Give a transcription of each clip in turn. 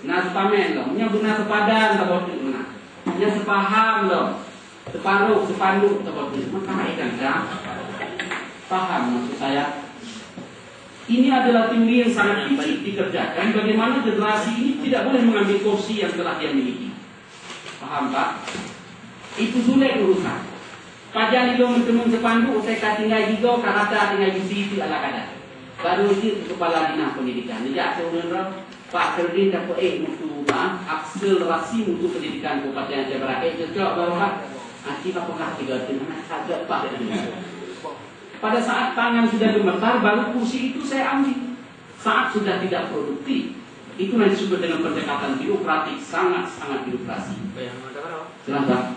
Benar sepamen loh, nya benar sepadan tabot benar. Nya sepaham loh. Separuh, sepanduk tabot benar. Maka kan paham maksud saya. Ini adalah teori yang sangat kecil dikerjakan. Bagaimana generasi ini tidak boleh mengambil kursi yang telah dia miliki. Paham Pak? Itu sulit urusan. Pajak itu teman sepanduk, saya tinggal juga, karata tinggal di situ ala kada. Baru itu kepala dinas pendidikan. Tidak sebenarnya Pak Kerdin dapat mutu akselerasi mutu pendidikan Kabupaten Aceh Barat. Cocok baru Pak. Nanti Pak pernah tiga tahun agak Pak. Pada saat tangan sudah gemetar, baru kursi itu saya ambil. Saat sudah tidak produktif, itu nanti disebut dengan pendekatan birokratik, sangat-sangat birokrasi. Silahkan.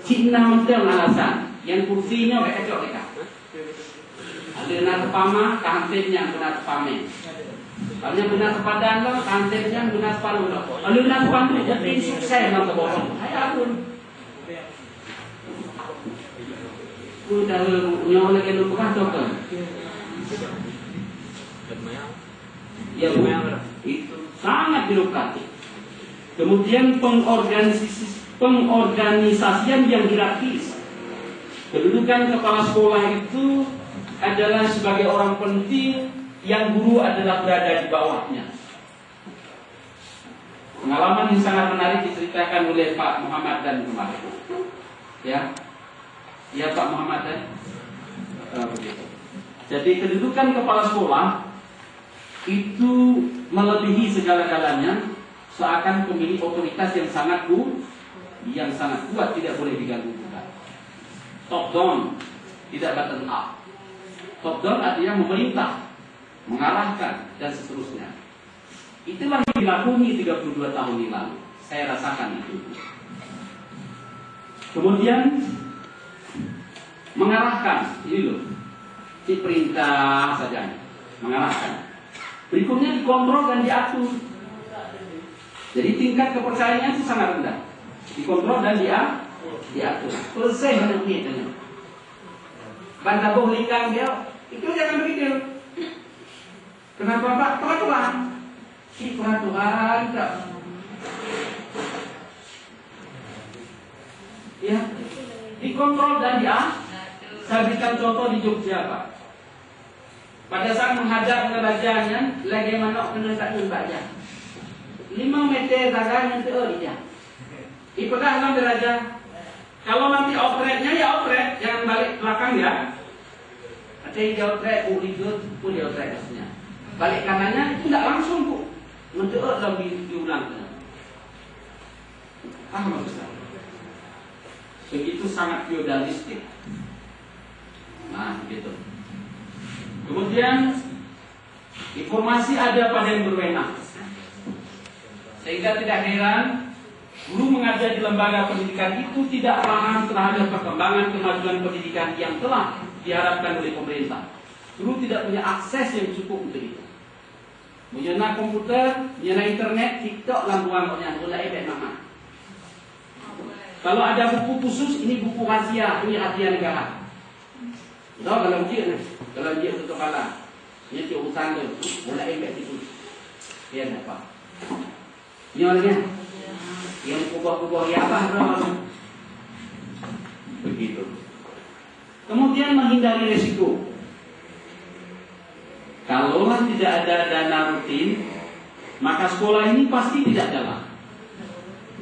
Cina model alasan, yang kursinya mereka cocok mereka. Ada benar tepama, kantinnya benar tepame. Kalau benar sepadan loh, kantinnya benar separuh loh. Kalau benar separuh, jadi sukses lah kebohong. Saya pun. Udah nyawa lagi lu bukan dokter. Ya itu sangat birokratik. Kemudian pengorganisasian yang hierarkis. Kedudukan kepala sekolah itu adalah sebagai orang penting, yang guru adalah berada di bawahnya. Pengalaman yang sangat menarik diceritakan oleh Pak Muhammad dan kemarin. Ya Pak Muhammad dan begitu. Jadi kedudukan kepala sekolah itu melebihi segala-galanya, seakan pemilik otoritas yang sangat kuat, tidak boleh diganggu gugat. Top down, tidak bottom up. Top down artinya memerintah, mengarahkan dan seterusnya. Itulah yang dilakoni 32 tahun yang lalu. Saya rasakan itu. Kemudian mengarahkan, ini loh, si perintah saja, mengarahkan. Berikutnya dikontrol dan diatur. Jadi tingkat kepercayaannya itu sangat rendah. Dikontrol dan diatur. Selesai dengan ini. Banda boh lingkang dia, itu jangan begitu. Kenapa Pak? Peraturan. Si peraturan tak. Ya, dikontrol dan diatur. Saya berikan contoh di Jogja Pak. Pada saat menghadap ke rajanya, lagi mana kena tak membaca. 5 meter rajanya itu dia. Ikutlah dalam raja. Kalau nanti opretnya ya opret, jangan balik belakang ya. Ada yang opret, uligut pun dia opret maksudnya. Balik kanannya itu tidak langsung Bu. Menteuk dalam diulang. Maksud saya. Begitu sangat feodalistik. Nah, gitu. Kemudian informasi ada pada yang berwenang, sehingga tidak heran guru mengajar di lembaga pendidikan itu tidak paham terhadap perkembangan kemajuan pendidikan yang telah diharapkan oleh pemerintah. Guru tidak punya akses yang cukup untuk itu. Menyenang komputer, menyenang internet, TikTok, lampuannya, mulai mama. Kalau ada buku khusus, ini buku rahasia, ini rahasia negara. Tahu kalau dia tutup kepala, dia urusan tu, mulai imbak itu, dia apa? Ini orangnya, yang kubah-kubah ya apa? Begitu. Kemudian menghindari resiko. Kalaulah tidak ada dana rutin, maka sekolah ini pasti tidak jalan.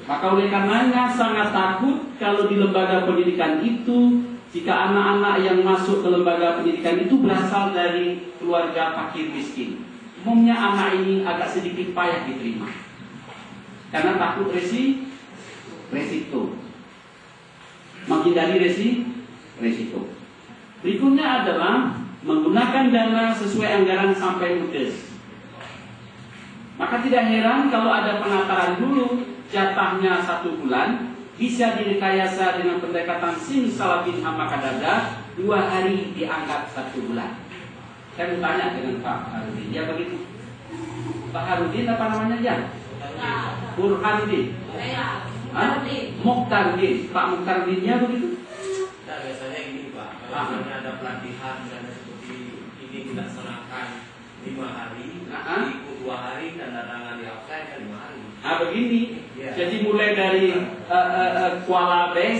Maka oleh karenanya sangat takut kalau di lembaga pendidikan itu, jika anak-anak yang masuk ke lembaga pendidikan itu berasal dari keluarga fakir miskin. Umumnya anak ini agak sedikit payah diterima. Karena takut resiko. Menghindari resiko. Berikutnya adalah menggunakan dana sesuai anggaran sampai ludes. Maka tidak heran kalau ada penataran dulu, jatahnya 1 bulan, bisa direkayasa dengan pendekatan simsalabin hamakadada, 2 hari dianggap 1 bulan. Saya bertanya dengan Pak Harudin, ya begitu. Pak Harudin apa namanya ya? Burhanuddin. Muktardin. Pak Muktardinnya begitu? Nah, biasanya gini Pak, kalau ada pelatihan dan seperti ini dilaksanakan 5 hari, ikut 2 hari dan cadangan di offside kan gimana? Nah begini, Iya. jadi mulai dari Kuala Base